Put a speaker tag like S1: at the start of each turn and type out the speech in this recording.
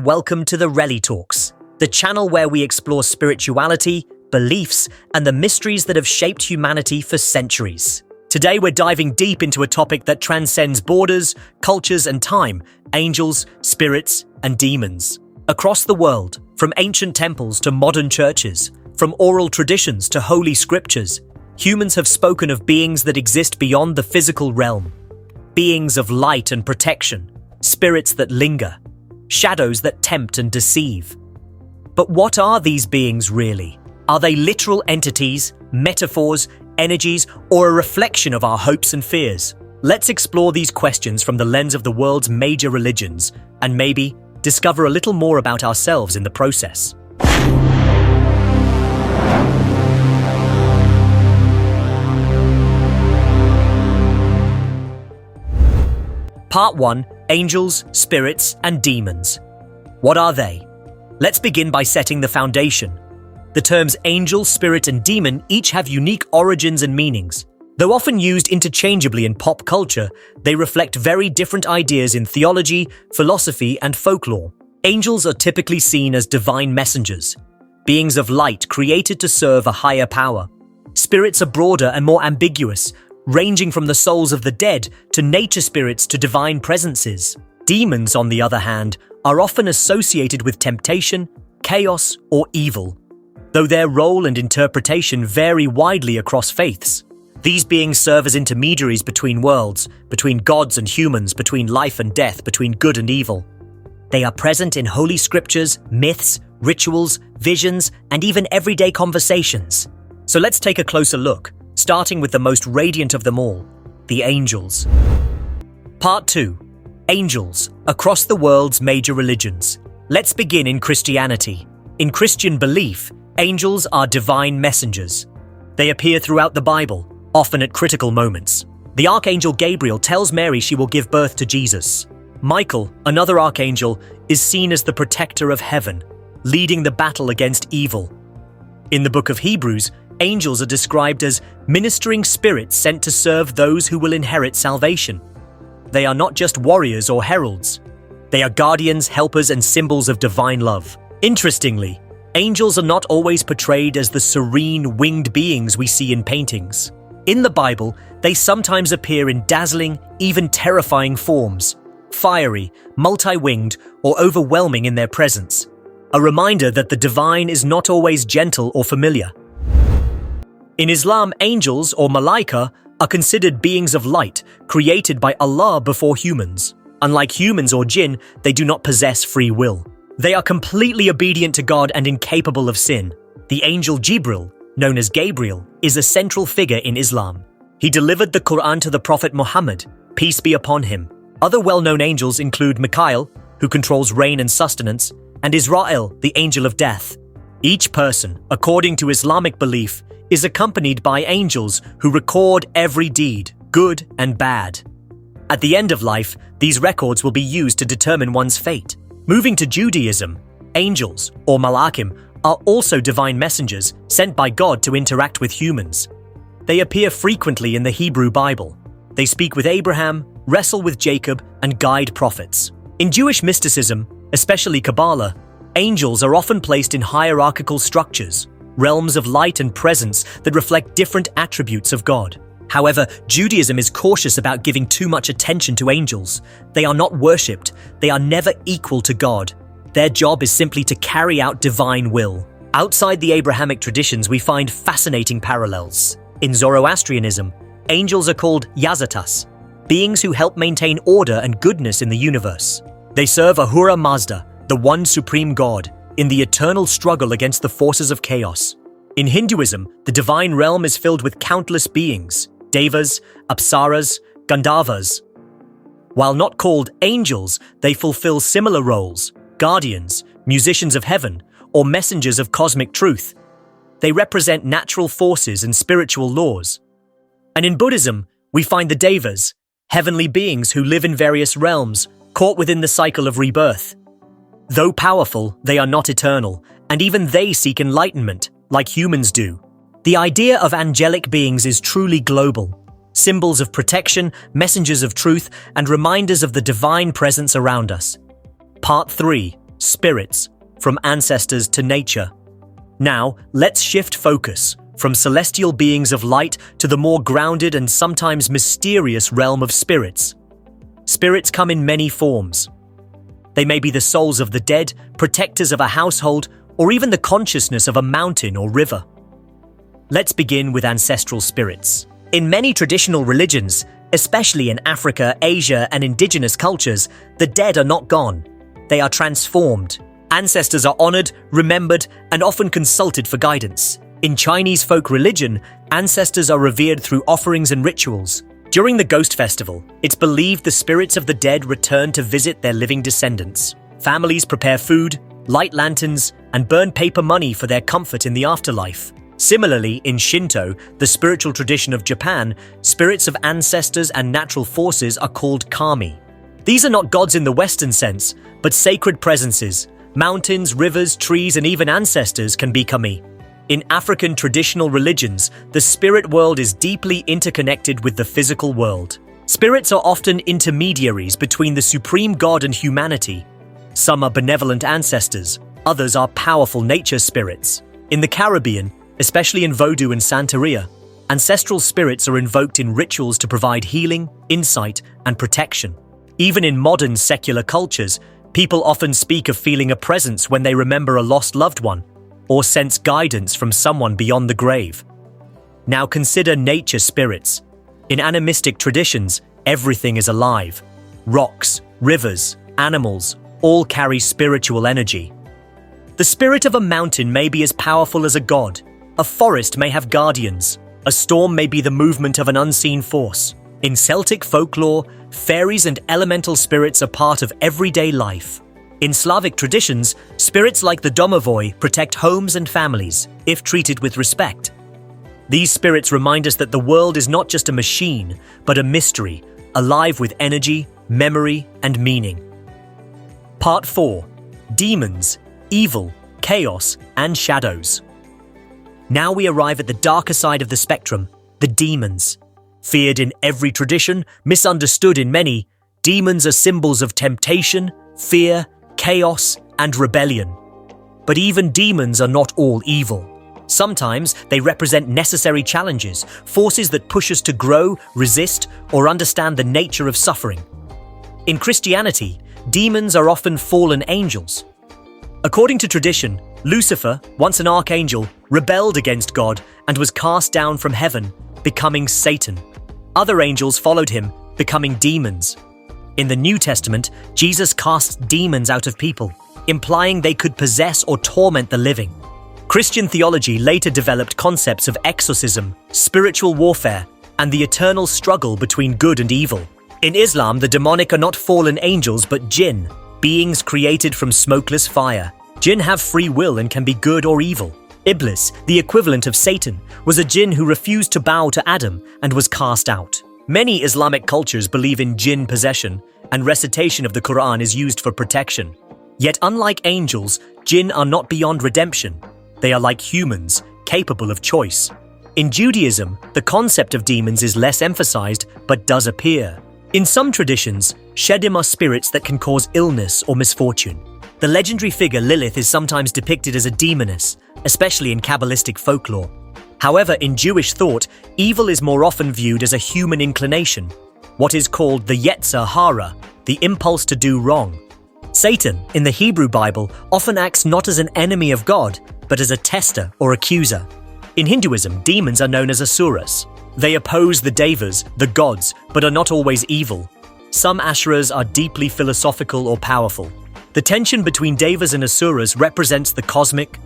S1: Welcome to the Relly Talks, the channel where we explore spirituality, beliefs, and the mysteries that have shaped humanity for centuries. Today we're diving deep into a topic that transcends borders, cultures, and time: angels, spirits, and demons. Across the world, from ancient temples to modern churches, from oral traditions to holy scriptures, humans have spoken of beings that exist beyond the physical realm. Beings of light and protection, spirits that linger, shadows that tempt and deceive. But what are these beings really? Are they literal entities, metaphors, energies, or a reflection of our hopes and fears? Let's explore these questions from the lens of the world's major religions, and maybe discover a little more about ourselves in the process. Part 1. Angels, Spirits, and Demons. What are they? Let's begin by setting the foundation. The terms angel, spirit, and demon each have unique origins and meanings. Though often used interchangeably in pop culture, they reflect very different ideas in theology, philosophy, and folklore. Angels are typically seen as divine messengers, beings of light created to serve a higher power. Spirits are broader and more ambiguous, ranging from the souls of the dead to nature spirits to divine presences. Demons, on the other hand, are often associated with temptation, chaos, or evil, though their role and interpretation vary widely across faiths. These beings serve as intermediaries between worlds, between gods and humans, between life and death, between good and evil. They are present in holy scriptures, myths, rituals, visions, and even everyday conversations. So let's take a closer look, starting with the most radiant of them all, the angels. Part 2. Angels, across the world's major religions. Let's begin in Christianity. In Christian belief, angels are divine messengers. They appear throughout the Bible, often at critical moments. The archangel Gabriel tells Mary she will give birth to Jesus. Michael, another archangel, is seen as the protector of heaven, leading the battle against evil. In the book of Hebrews, angels are described as ministering spirits sent to serve those who will inherit salvation. They are not just warriors or heralds. They are guardians, helpers, and symbols of divine love. Interestingly, angels are not always portrayed as the serene, winged beings we see in paintings. In the Bible, they sometimes appear in dazzling, even terrifying forms, fiery, multi-winged, or overwhelming in their presence. A reminder that the divine is not always gentle or familiar. In Islam, angels, or malaika, are considered beings of light, created by Allah before humans. Unlike humans or jinn, they do not possess free will. They are completely obedient to God and incapable of sin. The angel Jibril, known as Gabriel, is a central figure in Islam. He delivered the Quran to the Prophet Muhammad, peace be upon him. Other well-known angels include Mikhail, who controls rain and sustenance, and Israel, the angel of death. Each person, according to Islamic belief, is accompanied by angels who record every deed, good and bad. At the end of life, these records will be used to determine one's fate. Moving to Judaism, angels, or malakim, are also divine messengers sent by God to interact with humans. They appear frequently in the Hebrew Bible. They speak with Abraham, wrestle with Jacob, and guide prophets. In Jewish mysticism, especially Kabbalah, angels are often placed in hierarchical structures, realms of light and presence that reflect different attributes of God. However, Judaism is cautious about giving too much attention to angels. They are not worshipped. They are never equal to God. Their job is simply to carry out divine will. Outside the Abrahamic traditions, we find fascinating parallels. In Zoroastrianism, angels are called Yazatas, beings who help maintain order and goodness in the universe. They serve Ahura Mazda, the one supreme God, in the eternal struggle against the forces of chaos. In Hinduism, the divine realm is filled with countless beings, devas, apsaras, gandharvas. While not called angels, they fulfill similar roles: guardians, musicians of heaven, or messengers of cosmic truth. They represent natural forces and spiritual laws. And in Buddhism, we find the devas, heavenly beings who live in various realms, caught within the cycle of rebirth. Though powerful, they are not eternal, and even they seek enlightenment, like humans do. The idea of angelic beings is truly global, symbols of protection, messengers of truth, and reminders of the divine presence around us. Part 3. spirits, from ancestors to nature. Now, let's shift focus from celestial beings of light to the more grounded and sometimes mysterious realm of spirits. Spirits come in many forms. They may be the souls of the dead, protectors of a household, or even the consciousness of a mountain or river. Let's begin with ancestral spirits. In many traditional religions, especially in Africa, Asia, and indigenous cultures, the dead are not gone. They are transformed. Ancestors are honored, remembered, and often consulted for guidance. In Chinese folk religion, ancestors are revered through offerings and rituals. During the Ghost Festival, it's believed the spirits of the dead return to visit their living descendants. Families prepare food, light lanterns, and burn paper money for their comfort in the afterlife. Similarly, in Shinto, the spiritual tradition of Japan, spirits of ancestors and natural forces are called kami. These are not gods in the Western sense, but sacred presences. Mountains, rivers, trees, and even ancestors can be kami. In African traditional religions, the spirit world is deeply interconnected with the physical world. Spirits are often intermediaries between the supreme god and humanity. Some are benevolent ancestors, others are powerful nature spirits. In the Caribbean, especially in Vodou and Santeria, ancestral spirits are invoked in rituals to provide healing, insight, and protection. Even in modern secular cultures, people often speak of feeling a presence when they remember a lost loved one, or sense guidance from someone beyond the grave. Now consider nature spirits. In animistic traditions, everything is alive. Rocks, rivers, animals, all carry spiritual energy. The spirit of a mountain may be as powerful as a god. A forest may have guardians. A storm may be the movement of an unseen force. In Celtic folklore, fairies and elemental spirits are part of everyday life. In Slavic traditions, spirits like the domovoi protect homes and families, if treated with respect. These spirits remind us that the world is not just a machine, but a mystery, alive with energy, memory, and meaning. Part 4. Demons, Evil, Chaos, and Shadows. Now we arrive at the darker side of the spectrum, the demons. Feared in every tradition, misunderstood in many, demons are symbols of temptation, fear, chaos, and rebellion. But even demons are not all evil. Sometimes they represent necessary challenges, forces that push us to grow, resist, or understand the nature of suffering. In Christianity, demons are often fallen angels. According to tradition, Lucifer, once an archangel, rebelled against God and was cast down from heaven, becoming Satan. Other angels followed him, becoming demons. In the New Testament, Jesus cast demons out of people, implying they could possess or torment the living. Christian theology later developed concepts of exorcism, spiritual warfare, and the eternal struggle between good and evil. In Islam, the demonic are not fallen angels but jinn, beings created from smokeless fire. Jinn have free will and can be good or evil. Iblis, the equivalent of Satan, was a jinn who refused to bow to Adam and was cast out. Many Islamic cultures believe in jinn possession, and recitation of the Quran is used for protection. Yet unlike angels, jinn are not beyond redemption. They are like humans, capable of choice. In Judaism, the concept of demons is less emphasized, but does appear. In some traditions, shedim are spirits that can cause illness or misfortune. The legendary figure Lilith is sometimes depicted as a demoness, especially in Kabbalistic folklore. However, in Jewish thought, evil is more often viewed as a human inclination, what is called the Yetzer Hara, the impulse to do wrong. Satan, in the Hebrew Bible, often acts not as an enemy of God, but as a tester or accuser. In Hinduism, demons are known as asuras. They oppose the devas, the gods, but are not always evil. Some asuras are deeply philosophical or powerful. The tension between devas and asuras represents the cosmic,